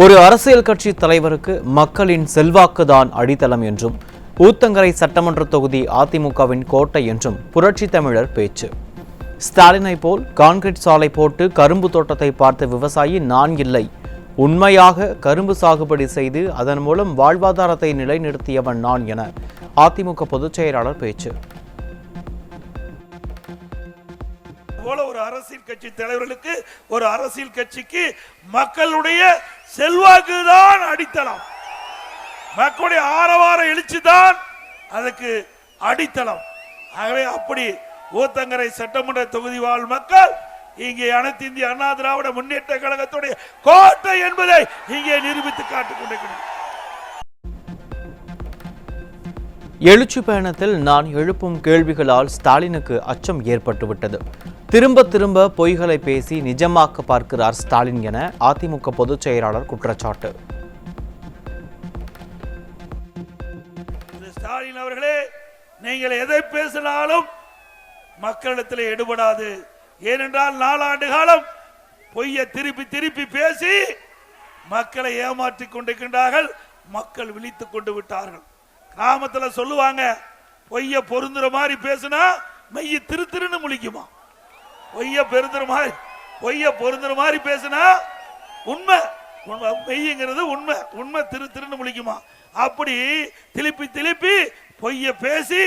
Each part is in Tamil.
ஒரு அரசியல் கட்சி தலைவருக்கு மக்களின் செல்வாக்குதான் அடித்தளம் என்றும், ஊத்தங்கரை சட்டமன்ற தொகுதி அதிமுகவின் கோட்டை என்றும் புரட்சி தமிழர் பேச்சு. ஸ்டாலினை போல் கான்கிரீட் சாலை போட்டு கரும்பு தோட்டத்தை பார்த்த விவசாயி நான் இல்லை, உண்மையாக கரும்பு சாகுபடி செய்து அதன் மூலம் வாழ்வாதாரத்தை நிலைநிறுத்தியவன் நான் என அதிமுக பொதுச் செயலாளர் பேச்சு. ஒரு அரசியல் கட்சி தலைவர்களுக்கு, ஒரு அரசியல் கட்சிக்கு மக்களுடைய செல்வாக்குதான் அடித்தளம், மக்களுடைய ஆரவார எழுச்சிதான் அதுக்கு அடித்தளம். ஆகவே அப்படி ஊத்தங்கரை சட்டமன்ற தொகுதி வாழ் மக்கள் இங்கே அனைத்து இந்திய அண்ணா திராவிட முன்னேற்ற கழகத்துடைய கோட்டை என்பதை இங்கே நிரூபித்து காட்டிக் கொண்டிருக்கிறோம். எழுச்சி பயணத்தில் நான் எழுப்பும் கேள்விகளால் ஸ்டாலினுக்கு அச்சம் ஏற்பட்டுவிட்டது. திரும்ப திரும்ப பொய்களை பேசி நிஜமாக்க பார்க்கிறார் ஸ்டாலின் என அதிமுக பொதுச் செயலாளர் குற்றச்சாட்டு. ஸ்டாலின் அவர்களே, நீங்கள் எதை பேசினாலும் மக்களிடத்தில் எடுபடாது. ஏனென்றால் 4 ஆண்டு காலம் பொய்யை திருப்பி திருப்பி பேசி மக்களை ஏமாற்றிக் கொண்டிருக்கின்றார்கள். மக்கள் விழித்துக் கொண்டு விட்டார்கள். கிராமத்தில் சொல்லுவாங்க, பொய்ய பொருந்துற மாதிரி பேசினா மெய்ய திரு திருன்னு முழிக்குமா. பொய்ய பொருந்துற மாதிரி பேசினா உண்மை மெய்யுங்கிறது உண்மை, உண்மை திரு திருன்னு முழிக்குமா. அப்படி திருப்பி திருப்பி பொய்ய பேசி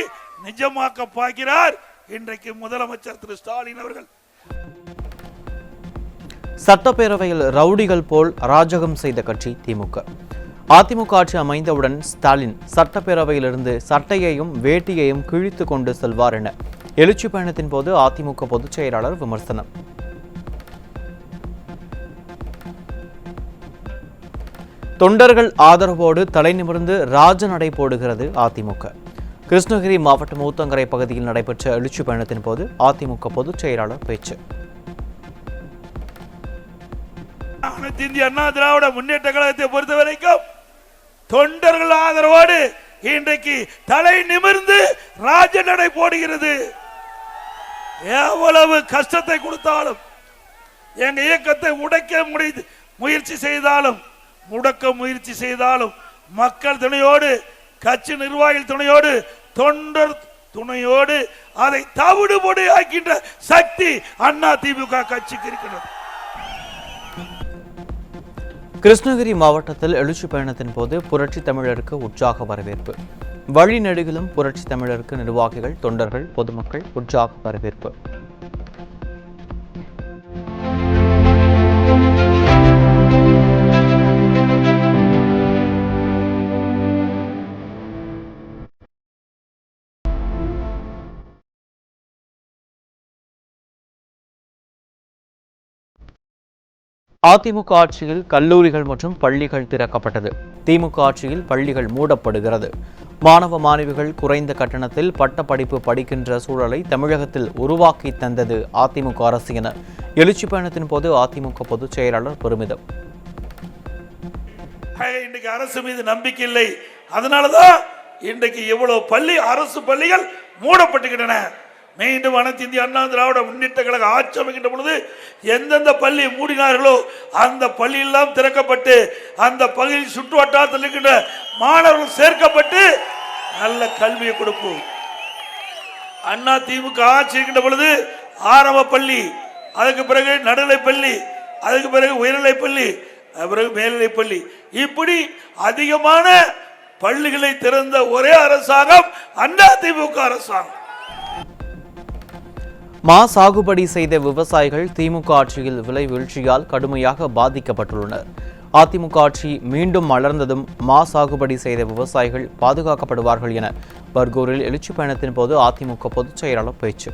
நிஜமாக்க பார்க்கிறார் இன்றைக்கு முதலமைச்சர் திரு ஸ்டாலின் அவர்கள். சட்டப்பேரவையில் ரவுடிகள் போல் அராஜகம் செய்த கட்சி திமுக. அதிமுக ஆட்சி அமைந்தவுடன் ஸ்டாலின் சட்டப்பேரவையிலிருந்து சட்டையையும் வேட்டியையும் கிழித்து கொண்டு செல்வார் என எழுச்சி பயணத்தின் போது அதிமுக பொதுச் செயலாளர் விமர்சனம். தொண்டர்கள் ஆதரவோடு தலைநிமிர்ந்து ராஜநடை போடுகிறது அதிமுக. கிருஷ்ணகிரி மாவட்டம் ஊத்தங்கரை பகுதியில் நடைபெற்ற எழுச்சி பயணத்தின் போது அதிமுக பொதுச் செயலாளர் பேச்சு. இந்திய அண்ணா திராவிட முன்னேற்ற கழகத்தை பொறுத்தவரைக்கும் தொண்டர்கள் ஆதரவோடு இன்றைக்கு தலை நிமிர்ந்து ராஜநடை போடுகிறது. எவ்வளவு கஷ்டத்தை கொடுத்தாலும், எங்க இயக்கத்தை உடைக்க முயற்சி செய்தாலும் மக்கள் துணையோடு, கட்சி நிர்வாகிகள் துணையோடு, தொண்டர் துணையோடு அதை தவிடுபொடி ஆக்கின்ற சக்தி அண்ணா திமுக கட்சிக்கு இருக்கிறது. கிருஷ்ணகிரி மாவட்டத்தில் எழுச்சி பயணத்தின் போது புரட்சி தமிழருக்கு உற்சாக வரவேற்பு. வழிநெடுகிலும் புரட்சி தமிழருக்கு நிர்வாகிகள், தொண்டர்கள், பொதுமக்கள் உற்சாக வரவேற்பு. அதிமுக ஆட்சியில் கல்லூரிகள் மற்றும் பள்ளிகள் திறக்கப்பட்டது. திமுக ஆட்சியில் பள்ளிகள் மூடப்படுகிறது. மாணவ மாணவிகள் குறைந்த கட்டணத்தில் பட்டப்படிப்பு படிக்கின்ற சூழலை தமிழகத்தில் உருவாக்கி தந்தது அதிமுக அரசு என எழுச்சி பயணத்தின் போது அதிமுக பொதுச் செயலாளர் பெருமிதம். இன்றைக்கு அரசு மீது நம்பிக்கை இல்லை, அதனாலதான் இன்றைக்கு இவ்வளவு அரசு பள்ளிகள் மூடப்பட்டுகின்றன. மீண்டும் அனைத்து இந்திய அண்ணா திராவிட முன்னேற்ற கழக ஆட்சி அமைக்கின்ற பொழுது எந்தெந்த பள்ளி மூடினார்களோ அந்த பள்ளியெல்லாம் திறக்கப்பட்டு அந்த பகுதியில் சுற்று வட்டாரத்தில் இருக்கின்ற மாணவர்கள் சேர்க்கப்பட்டு நல்ல கல்வியை கொடுப்போம். அண்ணா திமுக ஆட்சி இருக்கின்ற பொழுது ஆரம்ப பள்ளி, அதுக்கு பிறகு நடுநிலை பள்ளி, அதுக்கு பிறகு உயர்நிலை பள்ளி, பிறகு மேல்நிலை பள்ளி, இப்படி அதிகமான பள்ளிகளை திறந்த ஒரே அரசாங்கம் அண்ணா திமுக அரசாங்கம். மா சாகுபடி செய்த விவசாயிகள் திமுக ஆட்சியில் விலை வீழ்ச்சியால் கடுமையாக பாதிக்கப்பட்டுள்ளனர். அதிமுக ஆட்சி மீண்டும் மலர்ந்ததும் மா சாகுபடி செய்த விவசாயிகள் பாதுகாக்கப்படுவார்கள் என பர்கூரில் எழுச்சி பயணத்தின் போது அதிமுக பொதுச் செயலாளர் பேச்சு.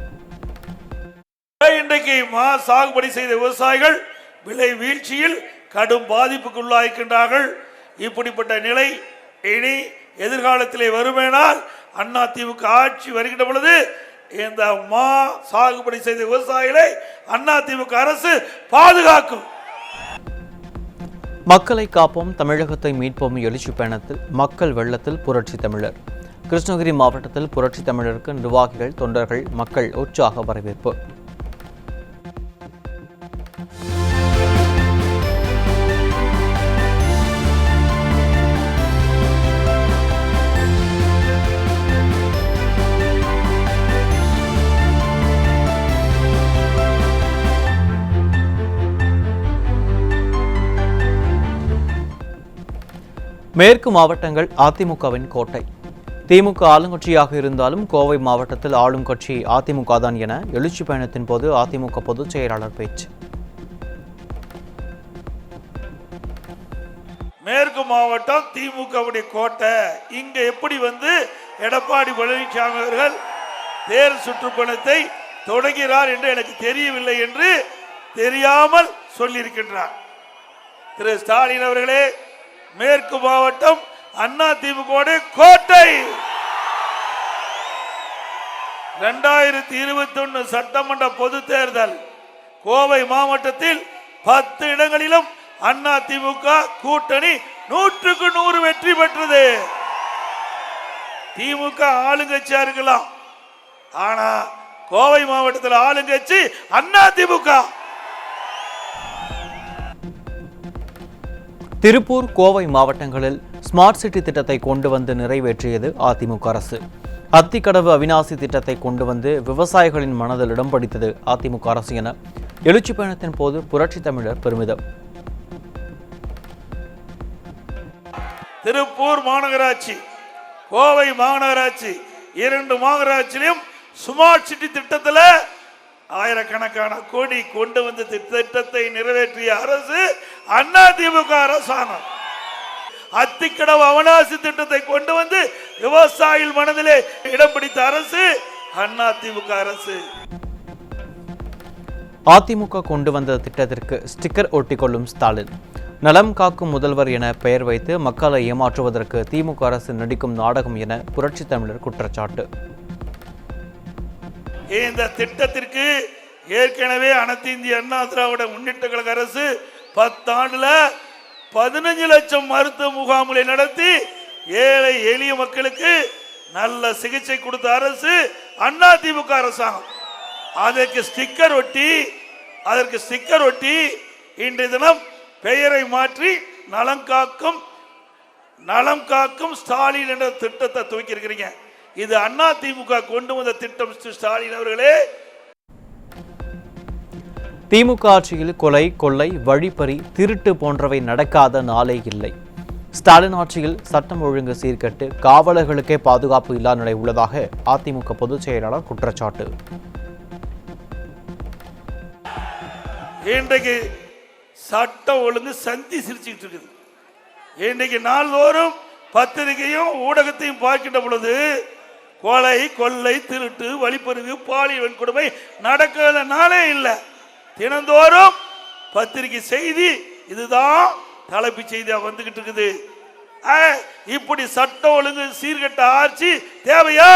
இன்றைக்கு மா சாகுபடி செய்த விவசாயிகள் விலை வீழ்ச்சியில் கடும் பாதிப்புக்குள்ளாகின்றார்கள். இப்படிப்பட்ட நிலை இனி எதிர்காலத்திலே வருமேனால் அண்ணா திமுக ஆட்சி வருகின்ற பொழுது இந்த மா சாகுபடி செய்த விவசாயிகளை அண்ணா திமுக அரசு பாதுகாக்கும். மக்களை காப்போம், தமிழகத்தை மீட்போம் எழுச்சி பயணத்தில் மக்கள் வெள்ளத்தில் புரட்சி தமிழர். கிருஷ்ணகிரி மாவட்டத்தில் புரட்சி தமிழருக்கு நிர்வாகிகள், தொண்டர்கள், மக்கள் உற்சாக வரவேற்பு. மேற்கு மாவட்டங்கள் அதிமுகவின் கோட்டை. திமுக ஆளுங்கட்சியாக இருந்தாலும் கோவை மாவட்டத்தில் ஆளும் கட்சி அதிமுக தான் என எழுச்சி பயணத்தின் போது அதிமுக பொதுச் செயலாளர் பேச்சு. மேற்கு மாவட்டம் திமுகவுடைய கோட்டை. இங்க எப்படி எடப்பாடி பழனிசாமி அவர்கள் தேர் சுற்றுப்பயணத்தை தொடங்கிறார் என்று எனக்கு தெரியவில்லை என்று தெரியாமல் சொல்லியிருக்கின்றார். திரு ஸ்டாலின் அவர்களே, மேற்கு மாவட்டம் அண்ணா திமுக கோட்டை. 2021 சட்டமன்ற பொது தேர்தல் கோவை மாவட்டத்தில் 10 இடங்களிலும் அண்ணா திமுக கூட்டணி 100க்கு 100 வெற்றி பெற்றது. திமுக ஆளுங்கட்சியா இருக்கலாம், ஆனா கோவை மாவட்டத்தில் ஆளுங்கட்சி அண்ணா திமுக. திருப்பூர், கோவை மாவட்டங்களில் ஸ்மார்ட் சிட்டி திட்டத்தை கொண்டு வந்து நிறைவேற்றியது அதிமுக அரசு. அத்திக்கடவு அவிநாசி திட்டத்தை கொண்டு வந்து விவசாயிகளின் மனதில் இடம் பிடித்தது அதிமுக அரசு என எழுச்சி பயணத்தின் போது புரட்சி தமிழர் பெருமிதம். திருப்பூர் மாநகராட்சி, கோவை மாநகராட்சி, 2 மாநகராட்சியிலும் ஸ்மார்ட் சிட்டி திட்டத்தில் ஆயிரக்கணக்கான கோடி கொண்டு வந்து திட்டத்தை நிறைவேற்றிய அரசு அண்ணா திமுக அரசாங்கம். அத்திக்கடவு அவிநாசி திட்டத்தை கொண்டு வந்து விவசாயிகள் மனதிலே இடம் பிடித்த அரசு அண்ணா திமுக அரசு. அதிமுக கொண்டு வந்த திட்டத்திற்கு ஸ்டிக்கர் ஒட்டிக்கொள்ளும் ஸ்டாலின். நலம் காக்கும் முதல்வர் என பெயர் வைத்து மக்களை ஏமாற்றுவதற்கு திமுக அரசு நடிக்கும் நாடகம் என புரட்சி தமிழர் குற்றச்சாட்டு. இந்த திட்டத்திற்கு ஏற்கனவே அனைத்து இந்திய அண்ணா திராவிட முன்னேற்ற கழக அரசு 10 ஆண்டுல 15 லட்சம் மருத்துவ முகாம்களை நடத்தி ஏழை எளிய மக்களுக்கு நல்ல சிகிச்சை கொடுத்த அரசு அண்ணா திமுக அரசாங்கம். அதற்கு ஸ்டிக்கர் ஒட்டி இன்றைய தினம் பெயரை மாற்றி நலம் காக்கும் ஸ்டாலின் என்ற திட்டத்தை துவக்கி இருக்கிறீங்க. இது அண்ணா திமுக கொண்டு வந்த திட்டம். ஸ்டாலின் அவர்களே, திமுக ஆட்சியில் கொலை, கொள்ளை, வழிப்பறி, திருட்டு போன்றவை நடக்காத நாளே இல்லை. ஸ்டாலின் ஆட்சியில் சட்டம் ஒழுங்கு சீர்கெட்டு காவலர்களுக்கே பாதுகாப்பு இல்லா நிலை உள்ளதாக அதிமுக பொதுச் செயலாளர் குற்றச்சாட்டு. இன்றைக்கு சட்டம் ஒழுங்கு சந்தி சிரிச்சுட்டு இருக்குது. இன்றைக்கு நாள்தோறும் பத்திரிகையும் ஊடகத்தையும் பார்க்கின்ற பொழுது கொலை, கொள்ளை, திருட்டு, வழிப்பறிவு, பாலியல் வன்கொடுமை நடக்காத நாளே இல்லை. தினந்தோறும் பத்திரிகை செய்தி இதுதான் தலைப்பு செய்தியா வந்துகிட்டு இருக்குது. இப்படி சட்டம் ஒழுங்கு சீர்கட்ட ஆட்சி தேவையா?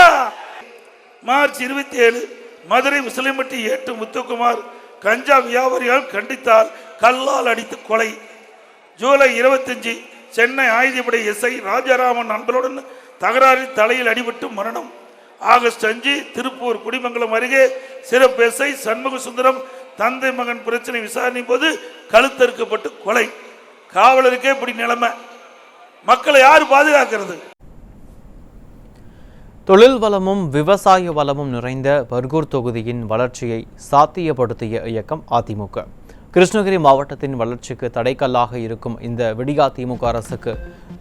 மார்ச் 27 மதுரை முஸ்லிம்பட்டி ஏட்டு முத்துக்குமார் கஞ்சா வியாபாரியால் கண்டித்தால் கல்லால் அடித்து கொலை. ஜூலை 25 சென்னை ஆயுதப்படை எஸ்ஐ ராஜாராமன் நண்பருடன் தகராறில் தலையில் அடிபட்டு மரணம். ஆகஸ்ட் 5 திருப்பூர் குடிமங்கலம் அருகே சிறப்பு எஸ்ஐ சண்முக சுந்தரம் தந்தை மகன் பிரச்சனை விசாரணை போது கழுத்தறுக்கப்பட்டு கொலை. காவலருக்கே இப்படி நிலைமை, மக்களை யாரு பாதுகாக்கிறது? தொழில் வளமும் விவசாய வளமும் நிறைந்த பர்கூர் தொகுதியின் வளர்ச்சியை சாத்தியப்படுத்திய இயக்கம் அதிமுக. கிருஷ்ணகிரி மாவட்டத்தின் வளர்ச்சிக்கு தடைக்கல்லாக இருக்கும் இந்த விடியா திமுக அரசுக்கு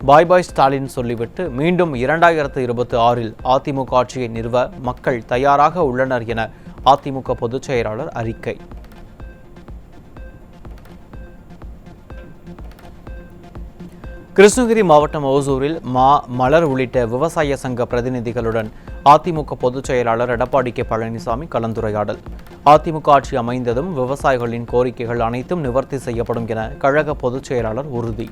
பாய் பாய் ஸ்டாலின் சொல்லிவிட்டு மீண்டும் 2026 அதிமுக ஆட்சியை நிறுவ மக்கள் தயாராக உள்ளனர் என அதிமுக பொதுச் செயலாளர் அறிக்கை. கிருஷ்ணகிரி மாவட்டம் ஓசூரில் மலர் உள்ளிட்ட விவசாய சங்க பிரதிநிதிகளுடன் அதிமுக பொதுச் செயலாளர் எடப்பாடி கே பழனிசாமி கலந்துரையாடல். அதிமுக ஆட்சி அமைந்ததும் விவசாயிகளின் கோரிக்கைகள் அனைத்தும் நிவர்த்தி செய்யப்படும் என கழக பொதுச் செயலாளர் உறுதி.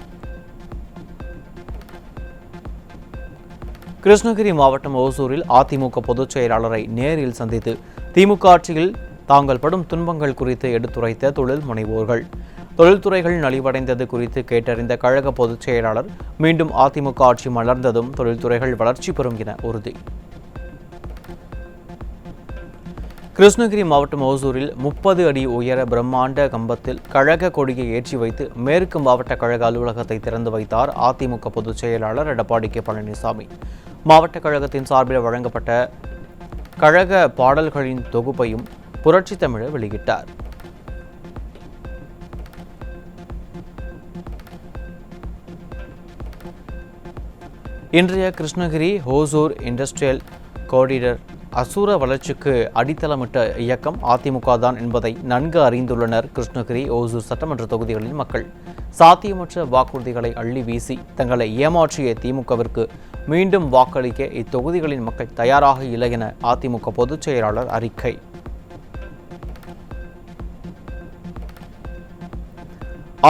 கிருஷ்ணகிரி மாவட்டம் ஓசூரில் அதிமுக பொதுச் செயலாளரை நேரில் சந்தித்து திமுக ஆட்சியில் தாங்கள் படும் துன்பங்கள் குறித்து எடுத்துரைத்த தொழில் முனைவோர்கள். தொழில்துறைகள் நலிவடைந்தது குறித்து கேட்டறிந்த கழக பொதுச் செயலாளர் மீண்டும் அதிமுக ஆட்சி மலர்ந்ததும் தொழில்துறைகள் வளர்ச்சி பெறும் என உறுதி. கிருஷ்ணகிரி மாவட்டம் ஓசூரில் 30 அடி உயர பிரம்மாண்ட கம்பத்தில் கழக கொடியை ஏற்றி வைத்து மேற்கு மாவட்ட கழக அலுவலகத்தை திறந்து வைத்தார் அதிமுக பொதுச் செயலாளர் எடப்பாடி கே பழனிசாமி. மாவட்ட கழகத்தின் சார்பில் வழங்கப்பட்ட கழக பாடல்களின் தொகுப்பையும் புரட்சி தமிழர் வெளியிட்டார். இன்றைய கிருஷ்ணகிரி ஹோசூர் இண்டஸ்ட்ரியல் காரிடார் அசுர வளர்ச்சிக்கு அடித்தளமிட்ட இயக்கம் அதிமுக தான் என்பதை நன்கு அறிந்துள்ளனர் கிருஷ்ணகிரி ஓசூர் சட்டமன்ற தொகுதிகளின் மக்கள். சாத்தியமற்ற வாக்குறுதிகளை அள்ளி வீசி தங்களை ஏமாற்றிய திமுகவிற்கு மீண்டும் வாக்களிக்க இத்தொகுதிகளின் மக்கள் தயாராக இல்லை என அதிமுக பொதுச் செயலாளர் அறிக்கை.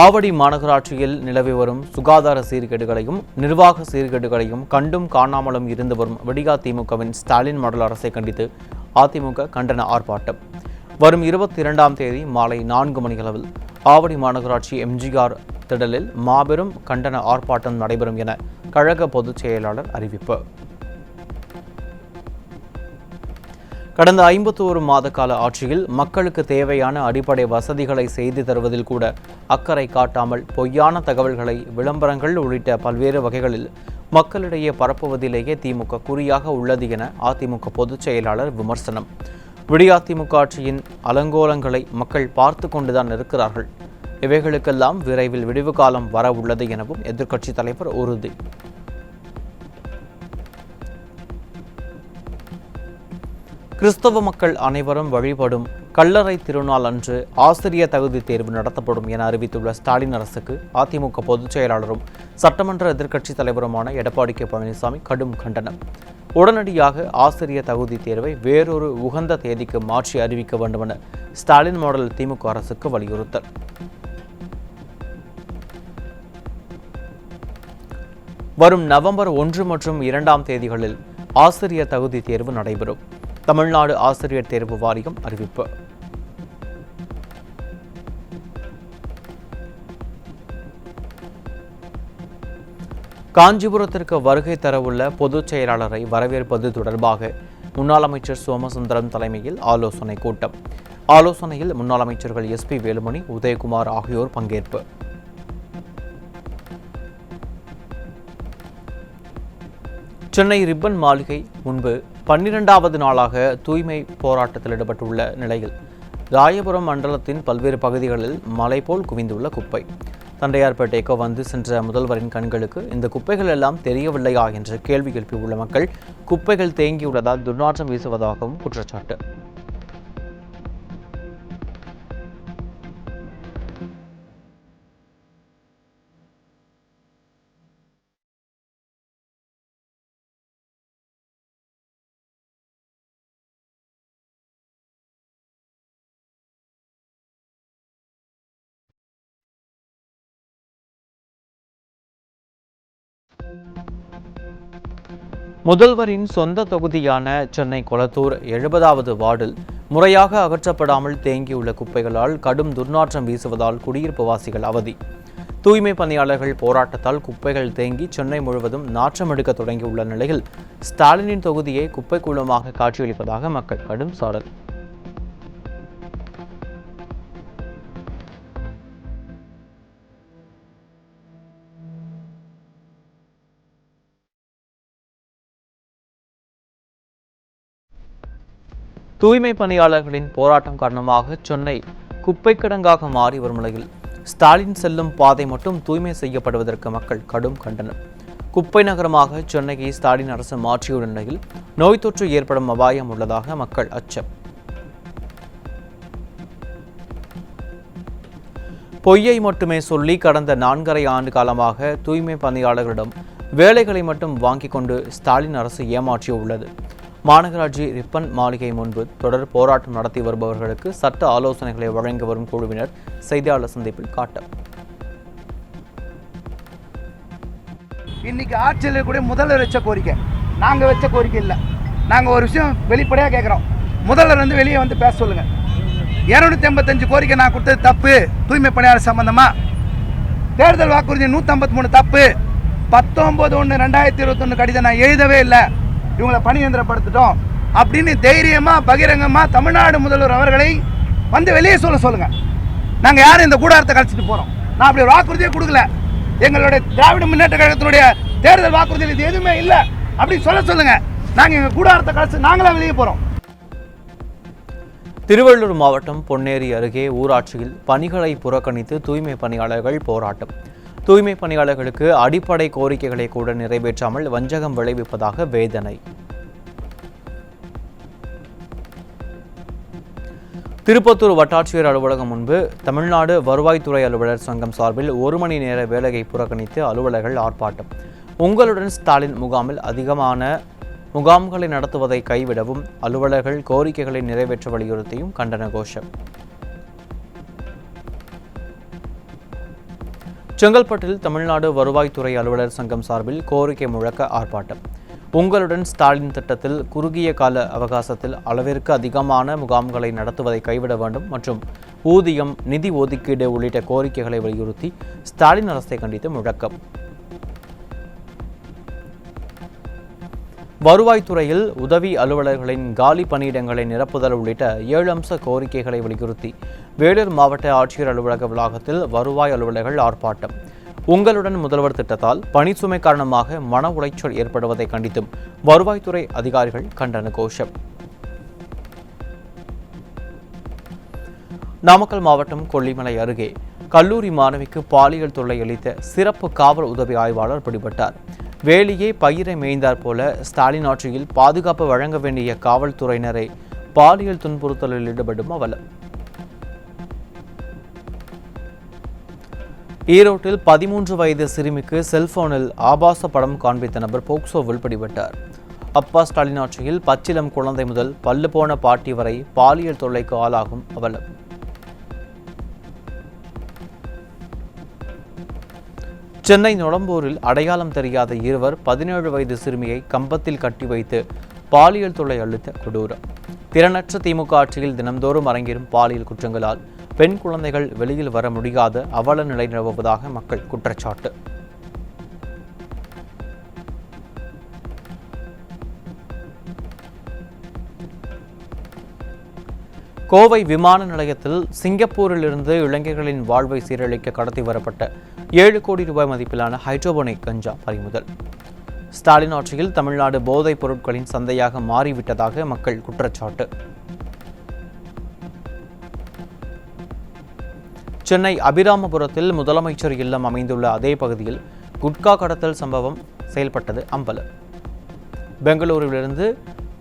ஆவடி மாநகராட்சியில் நிலவி வரும் சுகாதார சீர்கேடுகளையும் நிர்வாக சீர்கேடுகளையும் கண்டும் காணாமலும் இருந்து வரும் விடியா திமுகவின் ஸ்டாலின் மாடல் அரசை கண்டித்து அதிமுக கண்டன ஆர்ப்பாட்டம். வரும் 22ஆம் தேதி மாலை 4 மணியளவில் ஆவடி மாநகராட்சி எம்ஜிஆர் திடலில் மாபெரும் கண்டன ஆர்ப்பாட்டம் நடைபெறும் என கழக பொதுச் செயலாளர் அறிவிப்பு. கடந்த 51 மாத கால ஆட்சியில் மக்களுக்கு தேவையான அடிப்படை வசதிகளை செய்து தருவதில் கூட அக்கறை காட்டாமல் பொய்யான தகவல்களை விளம்பரங்கள் உள்ளிட்ட பல்வேறு வகைகளில் மக்களிடையே பரப்புவதிலேயே திமுக குறியாக உள்ளது என அதிமுக பொதுச் செயலாளர் விமர்சனம். விடியா திமுக ஆட்சியின் அலங்கோலங்களை மக்கள் பார்த்து கொண்டுதான் இருக்கிறார்கள். இவைகளுக்கெல்லாம் விரைவில் விடிவு காலம் வர உள்ளது எனவும் எதிர்க்கட்சித் தலைவர் உறுதி. கிறிஸ்தவ மக்கள் அனைவரும் வழிபடும் கல்லறை திருநாள் அன்று ஆசிரியர் தகுதி தேர்வு நடத்தப்படும் என அறிவித்துள்ள ஸ்டாலின் அரசுக்கு அதிமுக பொதுச் செயலாளரும் சட்டமன்ற எதிர்க்கட்சித் தலைவருமான எடப்பாடி கே பழனிசாமி கடும் கண்டனம். உடனடியாக ஆசிரியர் தகுதி தேர்வை வேறொரு உகந்த தேதிக்கு மாற்றி அறிவிக்க வேண்டும் என ஸ்டாலின் மாடல் திமுக அரசுக்கு வலியுறுத்தல். வரும் நவம்பர் 1 மற்றும் 2ஆம் தேதிகளில் ஆசிரியர் தகுதி தேர்வு நடைபெறும். தமிழ்நாடு ஆசிரியர் தேர்வு வாரியம் அறிவிப்பு. காஞ்சிபுரத்திற்கு வருகை தரவுள்ள பொதுச் செயலாளரை வரவேற்பது தொடர்பாக முன்னாள் அமைச்சர் சோமசுந்தரம் தலைமையில் ஆலோசனை கூட்டம். ஆலோசனையில் முன்னாள் அமைச்சர்கள் SP வேலுமணி, உதயகுமார் ஆகியோர் பங்கேற்பு. சென்னை ரிப்பன் மாளிகை முன்பு 12வது நாளாக தூய்மை போராட்டத்தில் ஈடுபட்டுள்ள நிலையில் ராயபுரம் மண்டலத்தின் பல்வேறு பகுதிகளில் மலை போல் குவிந்துள்ள குப்பை. தண்டையார்பேட்டைக்கு வந்து சென்ற முதல்வரின் கண்களுக்கு இந்த குப்பைகள் எல்லாம் தெரியவில்லையா என்று கேள்வி எழுப்பியுள்ள மக்கள் குப்பைகள் தேங்கியுள்ளதால் துர்நாற்றம் வீசுவதாகவும் குற்றச்சாட்டு. முதல்வரின் சொந்த தொகுதியான சென்னை கொளத்தூர் 70வது வார்டில் முறையாக அகற்றப்படாமல் தேங்கியுள்ள குப்பைகளால் கடும் துர்நாற்றம் வீசுவதால் குடியிருப்புவாசிகள் அவதி. தூய்மை பணியாளர்கள் போராட்டத்தால் குப்பைகள் தேங்கி சென்னை முழுவதும் நாற்றம் எடுக்க தொடங்கியுள்ள நிலையில் ஸ்டாலினின் தொகுதியை குப்பை கூலமாக காட்சியளிப்பதாக மக்கள் கடும் சாடல். தூய்மை பணியாளர்களின் போராட்டம் காரணமாக சென்னை குப்பை கிடங்காக மாறி வரும் நிலையில் ஸ்டாலின் செல்லும் பாதை மட்டும் தூய்மை செய்யப்படுவதற்கு மக்கள் கடும் கண்டனம். குப்பை நகரமாக சென்னையை ஸ்டாலின் அரசு மாற்றியுள்ள நிலையில் நோய் தொற்று ஏற்படும் அபாயம் உள்ளதாக மக்கள் அச்சம். பொய்யை மட்டுமே சொல்லி கடந்த 4½ ஆண்டு காலமாக தூய்மை பணியாளர்களிடம் வேலைகளை மட்டும் வாங்கிக் கொண்டு ஸ்டாலின் அரசு ஏமாற்றியுள்ளது. மாநகராட்சி ரிப்பன் மாளிகை முன்பு தொடர் போராட்டம் நடத்தி வருபவர்களுக்கு சட்ட ஆலோசனைகளை வழங்கி வரும் குழுவினர் செய்தியாளர் சந்திப்பில் காட்டம். இன்னைக்கு ஆட்சியில் கூட முதல்வர் வச்ச கோரிக்கை, நாங்கள் வச்ச கோரிக்கை இல்லை. நாங்கள் ஒரு விஷயம் வெளிப்படையாக கேட்குறோம். முதல்வர் வந்து வெளியே வந்து பேச சொல்லுங்கள். 285 கோரிக்கை நான் கொடுத்தது தப்பு. தூய்மை பணியாளர் சம்பந்தமாக தேர்தல் வாக்குறுதி 153 தப்பு. 19/1/2021 கடிதம் நான் எழுதவே இல்லை. இவங்களை பணியந்திரப்படுத்திட்டோம் அப்படின்னு தைரியமாக பகிரங்கமாக தமிழ்நாடு முதல்வர் அவர்களை வந்து வெளியே சொல்லுங்க. நாங்கள் யாரும் இந்த கூடாரத்தை கழிச்சிட்டு போகிறோம். நான் அப்படி வாக்குறுதியே கொடுக்கல. எங்களுடைய திராவிட முன்னேற்ற கழகத்தினுடைய தேர்தல் வாக்குறுதியில் இது எதுவுமே இல்லை அப்படின்னு சொல்லுங்க. நாங்கள் எங்கள் கூடாரத்தை கழிச்சு நாங்களாம் வெளியே போகிறோம். திருவள்ளூர் மாவட்டம் பொன்னேரி அருகே ஊராட்சியில் பணிகளை புறக்கணித்து தூய்மை பணியாளர்கள் போராட்டம். தூய்மை பணியாளர்களுக்கு அடிப்படை கோரிக்கைகளை கூட நிறைவேற்றாமல் வஞ்சகம் விளைவிப்பதாக வேதனை. திருப்பத்தூர் வட்டாட்சியர் அலுவலகம் முன்பு தமிழ்நாடு வருவாய்த்துறை அலுவலர் சங்கம் சார்பில் 1 மணி நேர வேலையை புறக்கணித்து அலுவலர்கள் ஆர்ப்பாட்டம். உங்களுடன் ஸ்டாலின் முகாமில் அதிகமான முகாம்களை நடத்துவதை கைவிடவும், அலுவலர்கள் கோரிக்கைகளை நிறைவேற்ற வலியுறுத்தியும் கண்டன கோஷம். செங்கல்பட்டில் தமிழ்நாடு வருவாய்த்துறை அலுவலர் சங்கம் சார்பில் கோரிக்கை முழக்க ஆர்ப்பாட்டம். உங்களுடன் ஸ்டாலின் திட்டத்தில் குறுகிய கால அவகாசத்தில் அளவிற்கு அதிகமான முகாம்களை நடத்துவதை கைவிட வேண்டும் மற்றும் ஊதியம், நிதி ஒதுக்கீடு உள்ளிட்ட கோரிக்கைகளை வலியுறுத்தி ஸ்டாலின் அரசை கண்டித்து முழக்கம். வருவாய்த்துறையில் உதவி அலுவலர்களின் காலி பணியிடங்களை நிரப்புதல் உள்ளிட்ட 7 அம்ச கோரிக்கைகளை வலியுறுத்தி வேலூர் மாவட்ட ஆட்சியர் அலுவலக வளாகத்தில் வருவாய் அலுவலர்கள் ஆர்ப்பாட்டம். உங்களுடன் முதல்வர் திட்டத்தால் பணிச்சுமை காரணமாக மன உளைச்சல் ஏற்படுவதை கண்டித்தும் வருவாய்த்துறை அதிகாரிகள் கண்டன கோஷம். நாமக்கல் மாவட்டம் கொல்லிமலை அருகே கல்லூரி மாணவிக்கு பாலியல் தொல்லை அளித்த சிறப்பு காவல் உதவி ஆய்வாளர் பிடிபட்டார். வேலியே பயிரை மேய்ந்தார் போல ஸ்டாலின் ஆட்சியில் பாதுகாப்பு வழங்க வேண்டிய காவல்துறையினரை பாலியல் துன்புறுத்தலில் ஈடுபடும் அவலம். ஈரோட்டில் 13 வயது சிறுமிக்கு செல்போனில் ஆபாச படம் காண்பித்த நபர் போக்சோவில் பிடிபட்டார். அப்பா ஸ்டாலின் ஆட்சியில் பச்சிலம் குழந்தை முதல் பல்லு போன பாட்டி வரை பாலியல் தொல்லைக்கு ஆளாகும் அவலம். சென்னை நொளம்பூரில் அடையாளம் தெரியாத இருவர் 17 வயது சிறுமியை கம்பத்தில் கட்டி வைத்து பாலியல் தொல்லை அளித்த கொடூரம். திறனற்ற திமுக ஆட்சியில் தினந்தோறும் அரங்கேறும் பாலியல் குற்றங்களால் பெண் குழந்தைகள் வெளியில் வர முடியாத அவல நிலை நிலவுவதாக மக்கள் குற்றச்சாட்டு. கோவை விமான நிலையத்தில் சிங்கப்பூரில் இருந்து இளைஞர்களின் வாழ்வை சீரழிக்க கடத்தி வரப்பட்ட 7 கோடி ரூபாய் மதிப்பிலான ஹைட்ரோபோனிக் கஞ்சா பறிமுதல். ஸ்டாலின் ஆட்சியில் தமிழ்நாடு போதைப் பொருட்களின் சந்தையாக மாறிவிட்டதாக மக்கள் குற்றச்சாட்டு. சென்னை அபிராமபுரத்தில் முதலமைச்சர் இல்லம் அமைந்துள்ள அதே பகுதியில் குட்கா கடத்தல் சம்பவம் செயல்பட்டது அம்பலம். பெங்களூருவிலிருந்து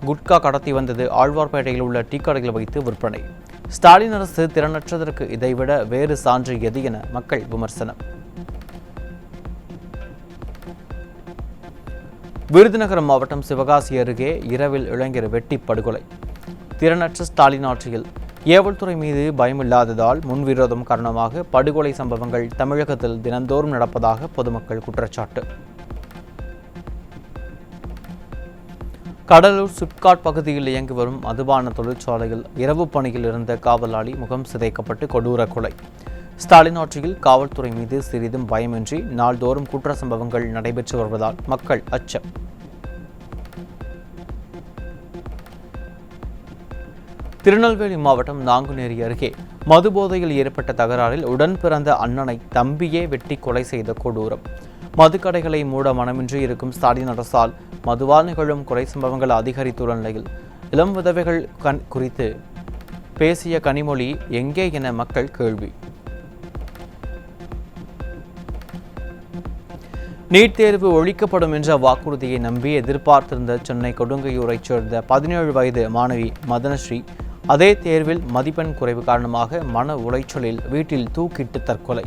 குட்கா கடத்தி வந்தது ஆழ்வார்பேட்டையில் உள்ள டீ கடையில் வைத்து விற்பனை. ஸ்டாலின் அரசு திறனற்றதற்கு இதைவிட வேறு சான்று எது என மக்கள் விமர்சனம். விருதுநகர் மாவட்டம் சிவகாசி அருகே இரவில் இளைஞர் வெட்டி படுகொலை. திறனற்ற ஸ்டாலின் ஆட்சியில் ஏவல்துறை மீது பயமில்லாததால் முன்விரோதம் காரணமாக படுகொலை சம்பவங்கள் தமிழகத்தில் தினந்தோறும் நடப்பதாக பொதுமக்கள் குற்றச்சாட்டு. கடலூர் சிப்காட் பகுதியில் இயங்கி வரும் மதுபான தொழிற்சாலையில் இரவு பணியில் இருந்த காவலாளி முகம் சிதைக்கப்பட்டு கொடூர கொலை. ஸ்டாலின் ஆட்சியில் காவல்துறை மீது சிறிதும் பயமின்றி நாள்தோறும் குற்ற சம்பவங்கள் நடைபெற்று வருவதால் மக்கள் அச்சம். திருநெல்வேலி மாவட்டம் நாங்குநேரி அருகே மது போதையில் ஏற்பட்ட தகராறில் உடன் பிறந்த அண்ணனை தம்பியே வெட்டி கொலை செய்த கொடூரம். மதுக்கடைகளை மூட மனமின்றி இருக்கும் ஸ்டாலின் அரசால் மதுவால் நிகழும் கொலை சம்பவங்கள் அதிகரித்துள்ள நிலையில் இளம் விதவைகள் குறித்து பேசிய கனிமொழி எங்கே என மக்கள் கேள்வி. நீட் தேர்வு ஒழிக்கப்படும் என்ற வாக்குறுதியை நம்பி எதிர்பார்த்திருந்த சென்னை கொடுங்கையூரைச் சேர்ந்த 17 வயது மாணவி மதனஸ்ரீ அதே தேர்வில் மதிப்பெண் குறைவு காரணமாக மன உளைச்சலில் வீட்டில் தூக்கிட்டு தற்கொலை.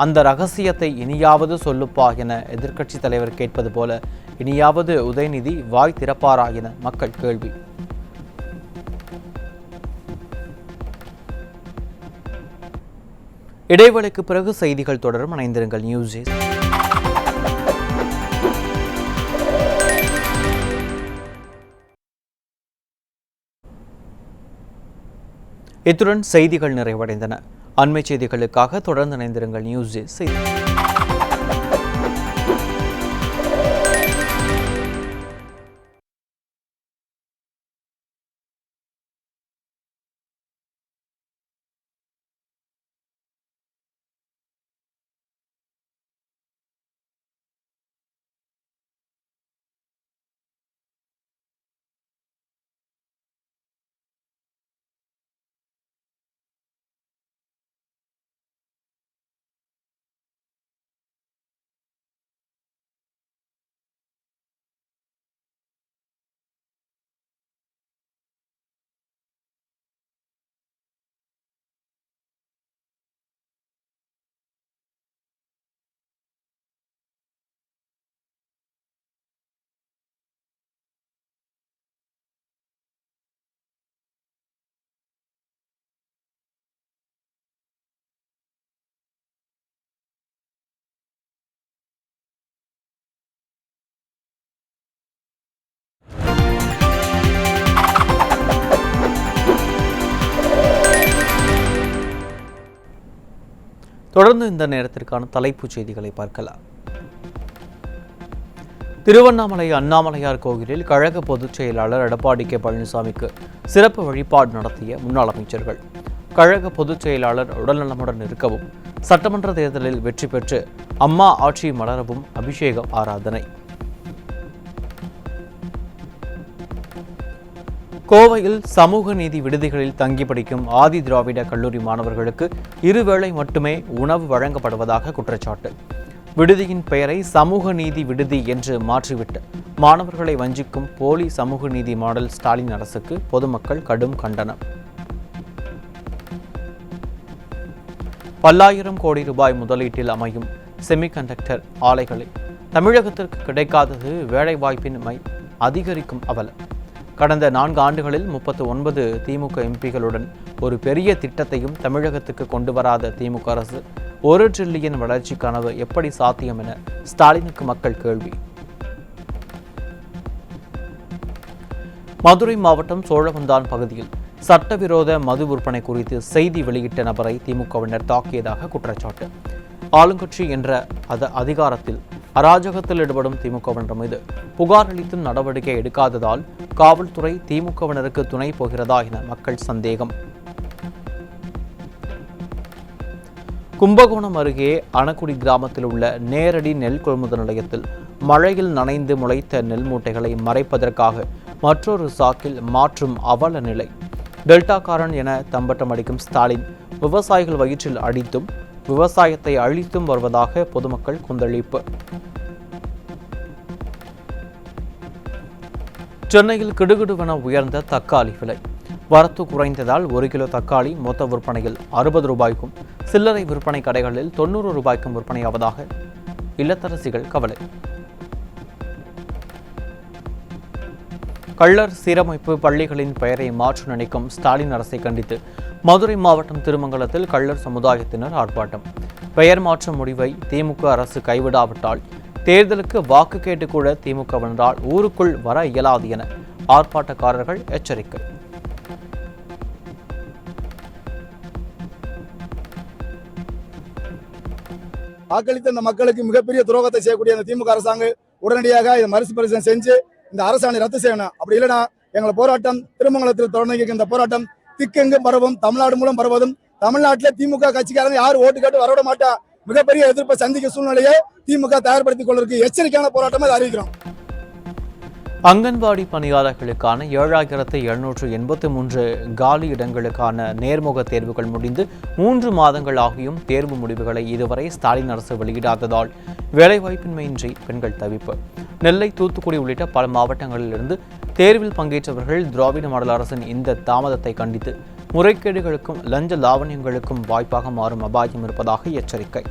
அந்த ரகசியத்தை இனியாவது சொல்லுப்பா என எதிர்க்கட்சித் தலைவர் கேட்பது போல இனியாவது உதயநிதி வாய் திறப்பாரா என மக்கள் கேள்வி. இடைவேளைக்கு பிறகு செய்திகள் தொடரும். இணைந்திருங்கள் நியூஸ். இத்துடன் செய்திகள் நிறைவடைந்தன. அண்மை செய்திகளுக்காக தொடர்ந்து இணைந்திருங்கள் நியூஸ். தொடர்ந்து இந்த நேரத்திற்கான தலைப்புச் செய்திகளை பார்க்கலாம். திருவண்ணாமலை அண்ணாமலையார் கோவிலில் கழக பொதுச் செயலாளர் எடப்பாடி கே பழனிசாமிக்கு சிறப்பு வழிபாடு நடத்திய முன்னாள் அமைச்சர்கள். கழக பொதுச் செயலாளர் உடல்நலமுடன் இருக்கவும், சட்டமன்ற தேர்தலில் வெற்றி பெற்று அம்மா ஆட்சி மலரவும் அபிஷேகம் ஆராதனை. கோவையில் சமூக நீதி விடுதிகளில் தங்கி படிக்கும் ஆதி திராவிட கல்லூரி மாணவர்களுக்கு இருவேளை மட்டுமே உணவு வழங்கப்படுவதாக குற்றச்சாட்டு. விடுதியின் பெயரை சமூக நீதி விடுதி என்று மாற்றிவிட்டு மாணவர்களை வஞ்சிக்கும் போலி சமூக நீதி மாடல் ஸ்டாலின் அரசுக்கு பொதுமக்கள் கடும் கண்டனம். பல்லாயிரம் கோடி ரூபாய் முதலீட்டில் அமையும் செமிகண்டக்டர் ஆலைகளில் தமிழகத்திற்கு கிடைக்காதது வேலைவாய்ப்பின்மை அதிகரிக்கும் அவலம். கடந்த 4 ஆண்டுகளில் 39 திமுக எம்பிகளுடன் ஒரு பெரிய திட்டத்தையும் தமிழகத்துக்கு கொண்டு வராத திமுக அரசு 1 டிரில்லியன் வளர்ச்சி கனவு எப்படி சாத்தியம் என ஸ்டாலினுக்கு மக்கள் கேள்வி. மதுரை மாவட்டம் சோழவந்தான் பகுதியில் சட்டவிரோத மது விற்பனை குறித்து செய்தி வெளியிட்ட நபரை திமுகவினர் தாக்கியதாக குற்றச்சாட்டு. ஆளுங்கட்சி என்ற அதிகாரத்தில் அராஜகத்தில் ஈடுபடும் திமுகவினர் மீது புகார் அளித்தும் நடவடிக்கை எடுக்காததால் காவல்துறை திமுகவினருக்கு துணை போகிறதா என மக்கள் சந்தேகம். கும்பகோணம் அருகே அணக்குடி கிராமத்தில் உள்ள நேரடி நெல் கொள்முதல் நிலையத்தில் மழையில் நனைந்து முளைத்த நெல் மூட்டைகளை மறைப்பதற்காக மற்றொரு சாக்கில் மாற்றும் அவல நிலை. டெல்டாக்காரன் என தம்பட்டம் அடிக்கும் ஸ்டாலின் விவசாயிகள் வயிற்றில் அடித்தும் விவசாயத்தை அழித்தும் வருவதாக பொதுமக்கள் கொந்தளிப்பு. சென்னையில் கிடுகிடுவென உயர்ந்த தக்காளி விலை. வரத்து குறைந்ததால் 1 கிலோ தக்காளி மொத்த விற்பனையில் 60 ரூபாய்க்கும், சில்லறை விற்பனை கடைகளில் 90 ரூபாய்க்கும் விற்பனையாவதாக இல்லத்தரசிகள் கவலை. கள்ளர் சீரமைப்பு பள்ளிகளின் பெயரை மாற்ற நினைக்கும் ஸ்டாலின் அரசை கண்டித்து மதுரை மாவட்டம் திருமங்கலத்தில் கள்ளர் சமுதாயத்தினர் ஆர்ப்பாட்டம். பெயர் மாற்ற முடிவை திமுக அரசு கைவிடாவிட்டால் தேர்தலுக்கு வாக்கு கேட்டு கூட திமுகவினரால் ஊருக்குள் வர இயலாது என ஆர்ப்பாட்டக்காரர்கள் எச்சரிக்கை. வாக்களித்த இந்த மக்களுக்கு மிகப்பெரிய துரோகத்தை செய்யக்கூடிய அந்த திமுக அரசாங்கம் உடனடியாக இதை மறுபரிசீலனை செஞ்சு இந்த அரசாணை ரத்து செய்யணும். அப்படி இல்லைன்னா எங்களை போராட்டம் திருமங்கலத்தில் தொடங்கி இந்த போராட்டம் திக்கெங்கும் பரவும், தமிழ்நாடு மூலம் பரவதும், தமிழ்நாட்டில் திமுக கட்சிக்காரங்க யாரும் ஓட்டு கேட்டு வரவிட மாட்டா, மிகப்பெரிய எதிர்ப்பை சந்திக்க சூழ்நிலையை திமுக தயார்படுத்திக் கொள்வதற்கு எச்சரிக்கையான போராட்டமாக அறிவிக்கிறோம். அங்கன்வாடி பணியாளர்களுக்கான 7783 காலி இடங்களுக்கான நேர்முக தேர்வுகள் முடிந்து 3 மாதங்கள் ஆகியும் தேர்வு முடிவுகளை இதுவரை ஸ்டாலின் அரசு வெளியிடாததால் வேலைவாய்ப்பின்மையின்றி பெண்கள் தவிப்பு. நெல்லை, தூத்துக்குடி உள்ளிட்ட பல மாவட்டங்களிலிருந்து தேர்வில் பங்கேற்றவர்கள் திராவிட மாடல் அரசின் இந்த தாமதத்தை கண்டித்து முறைகேடுகளுக்கும் லஞ்ச லாவண்யங்களுக்கும் வாய்ப்பாக மாறும் அபாயம் இருப்பதாக எச்சரிக்கை.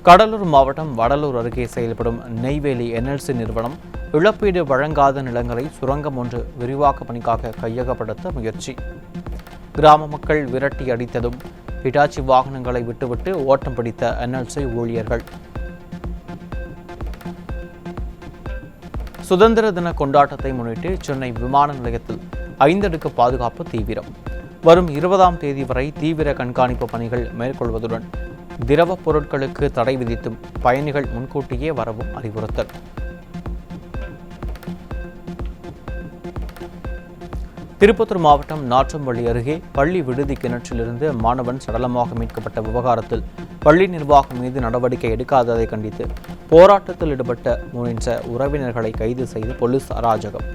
கடலூர் மாவட்டம் வடலூர் அருகே செயல்படும் நெய்வேலி என்எல்சி நிறுவனம் இழப்பீடு வழங்காத நிலங்களை சுரங்கம் ஒன்று விரிவாக்க பணிக்காக கையகப்படுத்த முயற்சி. கிராம மக்கள் விரட்டி அடித்ததும் ஹிட்டாச்சி வாகனங்களை விட்டுவிட்டு ஓட்டம் பிடித்த என்எல்சி ஊழியர்கள். சுதந்திர தின கொண்டாட்டத்தை முன்னிட்டு சென்னை விமான நிலையத்தில் 5 அடுக்கு பாதுகாப்பு தீவிரம். வரும் 20ஆம் தேதி வரை தீவிர கண்காணிப்பு பணிகள் மேற்கொள்வதுடன் திரவ பொருட்களுக்கு தடை விதித்தும் பயணிகள் முன்கூட்டியே வரவும் அறிவுறுத்தல். திருப்பத்தூர் மாவட்டம் நாற்றம்பள்ளி அருகே பள்ளி விடுதி கிணற்றிலிருந்து மாணவன் சடலமாக மீட்கப்பட்ட விவகாரத்தில் பள்ளி நிர்வாகம் மீது நடவடிக்கை எடுக்காததை கண்டித்து போராட்டத்தில் ஈடுபட்ட முயன்ற உறவினர்களை கைது செய்து போலீஸ் அராஜகம்.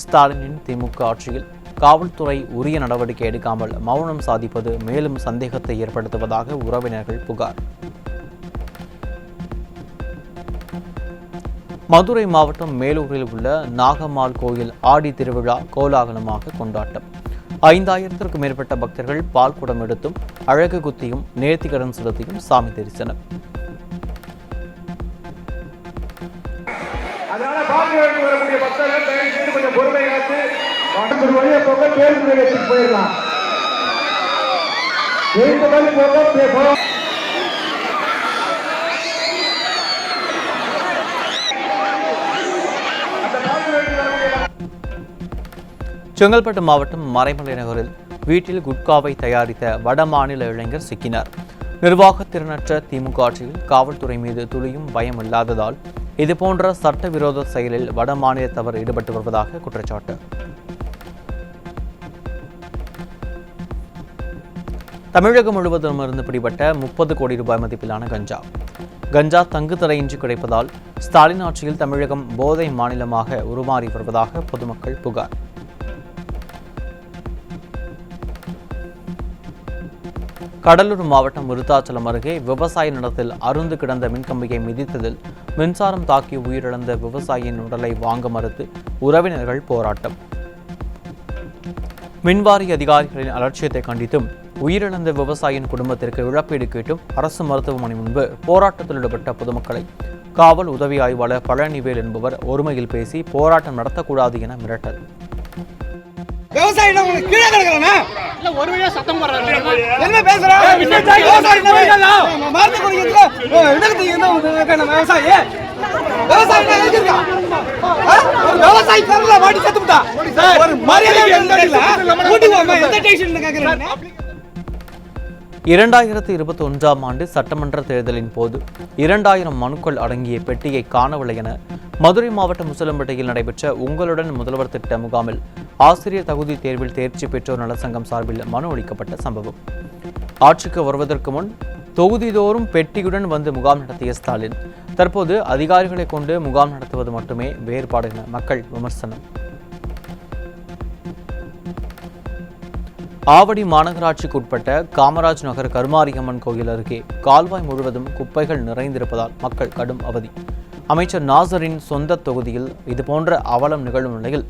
ஸ்டாலினின் திமுக ஆட்சியில் காவல்துறை உரிய நடவடிக்கை எடுக்காமல் மௌனம் சாதிப்பது மேலும் சந்தேகத்தை ஏற்படுத்துவதாக உறவினர்கள் புகார். மதுரை மாவட்டம் மேலூரில் உள்ள நாகம்மாள் கோயில் ஆடி திருவிழா கோலாகலமாக கொண்டாட்டம். 5000த்திற்கும் மேற்பட்ட பக்தர்கள் பால் குடம் எடுத்தும் அழகு குத்தியும் நேர்த்திக்கடன் செலுத்தியும் சாமி தரிசனம். செங்கல்பட்டு மாவட்டம் மறைமலை நகரில் வீட்டில் குட்காவை தயாரித்த வடமாநில இளைஞர் சிக்கினார். நிர்வாக திறனற்ற திமுக ஆட்சியில் காவல்துறை மீது துளியும் பயம் இல்லாததால் இதுபோன்ற சட்டவிரோத செயலில் வடமாநிலத்தவர் ஈடுபட்டு வருவதாக குற்றச்சாட்டு. தமிழகம் முழுவதும் இருந்து பிடிபட்ட 30 கோடி ரூபாய் மதிப்பிலான கஞ்சா தங்கு தடையின்றி கிடைப்பதால் ஸ்டாலின் ஆட்சியில் தமிழகம் போதை மாநிலமாக உருமாறி வருவதாக பொதுமக்கள் புகார். கடலூர் மாவட்டம் விருத்தாச்சலம் அருகே விவசாய நிலத்தில் அருந்து கிடந்த மின்கம்பியை மிதித்ததில் மின்சாரம் தாக்கி உயிரிழந்த விவசாயியின் உடலை வாங்க மறுத்து உறவினர்கள் போராட்டம். மின்வாரிய அதிகாரிகளின் அலட்சியத்தை கண்டித்தும் உயிரிழந்த விவசாயியின் குடும்பத்திற்கு இழப்பீடு கேட்டும் அரசு மருத்துவமனை முன்பு போராட்டத்தில் ஈடுபட்ட பொதுமக்களை காவல் உதவி ஆய்வாளர் பழனிவேல் என்பவர் ஒருமையில் பேசி போராட்டம் நடத்தக்கூடாது என மிரட்டல். இரண்டாயிரத்து 21ஆம் ஆண்டு சட்டமன்ற தேர்தலின் போது 2000 மனுக்கள் அடங்கிய பெட்டியை காணவில்லை என மதுரை மாவட்டம் முசலம்பேட்டையில் நடைபெற்ற உங்களுடன் முதல்வர் திட்ட முகாமில் ஆசிரியர் தகுதி தேர்வில் தேர்ச்சி பெற்றோர் நலச்சங்கம் சார்பில் மனு அளிக்கப்பட்ட சம்பவம். ஆட்சிக்கு வருவதற்கு முன் தொகுதிதோறும் பெட்டியுடன் வந்து முகாம் நடத்திய ஸ்டாலின் தற்போது அதிகாரிகளை கொண்டு முகாம் நடத்துவது மட்டுமே வேறுபாடு என மக்கள் விமர்சனம். ஆவடி மாநகராட்சிக்கு உட்பட்ட காமராஜ் நகர் கருமாரியம்மன் கோயில் அருகே கால்வாய் முழுவதும் குப்பைகள் நிறைந்திருப்பதால் மக்கள் கடும் அவதி. அமைச்சர் நாசரின் சொந்த தொகுதியில் இதுபோன்ற அவலம் நிகழும் நிலையில்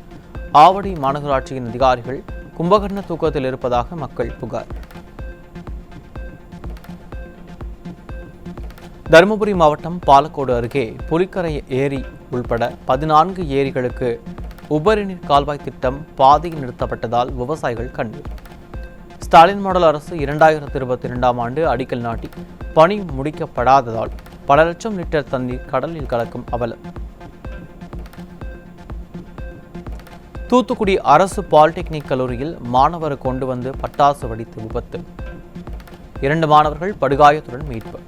ஆவடி மாநகராட்சியின் அதிகாரிகள் கும்பகர்ண தூக்கத்தில் இருப்பதாக மக்கள் புகார். தருமபுரி மாவட்டம் பாலக்கோடு அருகே புலிக்கரை ஏரி உள்பட 14 ஏரிகளுக்கு உபரிநீர் கால்வாய் திட்டம் பாதையில் நிறுத்தப்பட்டதால் விவசாயிகள் கண்ணீர். ஸ்டாலின் மாடல் அரசு 2022ஆம் ஆண்டு அடிக்கல் நாட்டி பணி முடிக்கப்படாததால் பல லட்சம் லிட்டர் தண்ணீர் கடலில் கலக்கும் அவலம். தூத்துக்குடி அரசு பாலிடெக்னிக் கல்லூரியில் மாணவர் கொண்டு வந்து பட்டாசு வெடித்து விபத்து. 2 மாணவர்கள் படுகாயத்துடன் மீட்பு.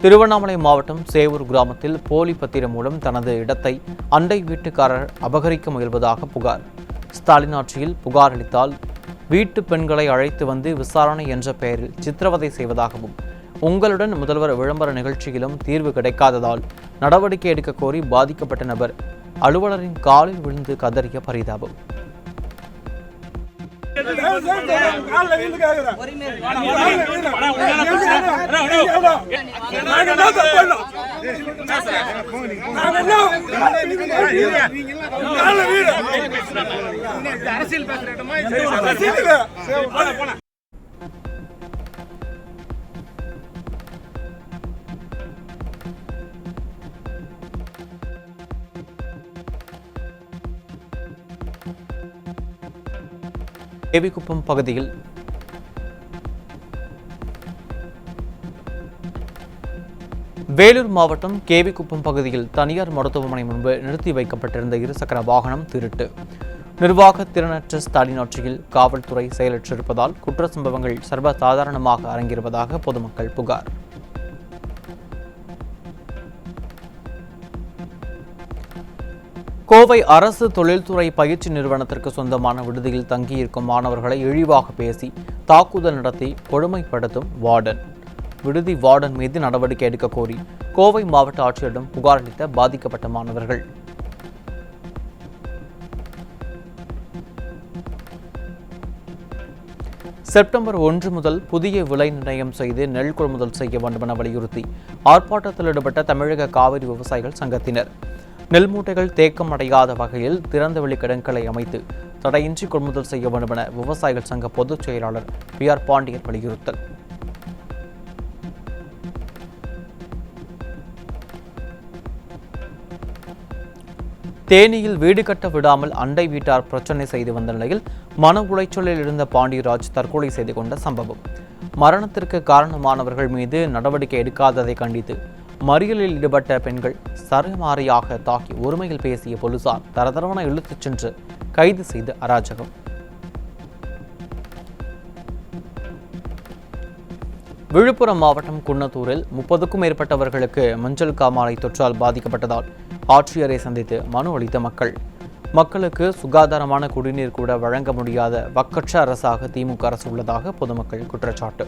திருவண்ணாமலை மாவட்டம் சேவூர் கிராமத்தில் போலி பத்திரம் மூலம் தனது இடத்தை அண்டை வீட்டுக்காரர் அபகரிக்க முயல்வதாக புகார். ஸ்டாலின் ஆட்சியில் புகார் அளித்தால் வீட்டு பெண்களை அழைத்து வந்து விசாரணை என்ற பெயரில் சித்திரவதை செய்வதாகவும் உங்களுடன் முதல்வர் விளம்பர நிகழ்ச்சியிலும் தீர்வு கிடைக்காததால் நடவடிக்கை எடுக்க கோரி பாதிக்கப்பட்ட நபர் அலுவலரின் காலில் விழுந்து கதறிய பரிதாபம். கேவிக்குப்பம் பகுதியில் வேலூர் மாவட்டம் கேவிக்குப்பம் பகுதியில் தனியார் மருத்துவமனை முன்பு நிறுத்தி வைக்கப்பட்டிருந்த இருசக்கர வாகனம் திருட்டு. நிர்வாக திறனற்ற ஸ்டாலின் ஆட்சியில் காவல்துறை செயலற்றிருப்பதால் குற்ற சம்பவங்கள் சர்வசாதாரணமாக அரங்கிருப்பதாக பொதுமக்கள் புகார். கோவை அரசு தொழில்துறை பயிற்சி நிறுவனத்திற்கு சொந்தமான விடுதியில் தங்கியிருக்கும் மாணவர்களை இழிவாக பேசி தாக்குதல் நடத்தி கொடுமைப்படுத்தும் வார்டன். விடுதி வார்டன் மீது நடவடிக்கை எடுக்க கோரி கோவை மாவட்ட ஆட்சியரிடம் புகார் அளித்த பாதிக்கப்பட்ட மாணவர்கள். செப்டம்பர் 1 முதல் புதிய விலை நிர்ணயம் செய்து நெல் கொள்முதல் செய்ய வேண்டும் என வலியுறுத்தி ஆர்ப்பாட்டத்தில் ஈடுபட்ட தமிழக காவிரி விவசாயிகள் சங்கத்தினர் நெல் மூட்டைகள் தேக்கம் அடையாத வகையில் திறந்தவெளி கிடங்களை அமைத்து தடையின்றி கொள்முதல் செய்ய வேண்டும் என விவசாயிகள் சங்க பொதுச் செயலாளர் PR பாண்டியன் வலியுறுத்தல். தேனியில் வீடு கட்ட விடாமல் அண்டை வீட்டார் பிரச்சனை செய்து வந்த நிலையில் மன உளைச்சலில் இருந்த பாண்டியராஜ் தற்கொலை செய்து கொண்ட சம்பவம். மரணத்திற்கு காரணமானவர்கள் மீது நடவடிக்கை எடுக்காததை கண்டித்து மறியலில் ஈடுபட்ட பெண்கள் சரமாரியாக தாக்கி ஒருமையில் பேசிய போலீசார் தரதரவன இழுத்துச் சென்று கைது செய்து அராஜகம். விழுப்புரம் மாவட்டம் குன்னத்தூரில் 30க்கும் மேற்பட்டவர்களுக்கு மஞ்சள் காமாலை தொற்றால் பாதிக்கப்பட்டதால் ஆட்சியரை சந்தித்து மனு அளித்த மக்களுக்கு சுகாதாரமான குடிநீர் கூட வழங்க முடியாத வக்கற்ற அரசாக திமுக அரசு உள்ளதாக பொதுமக்கள் குற்றச்சாட்டு.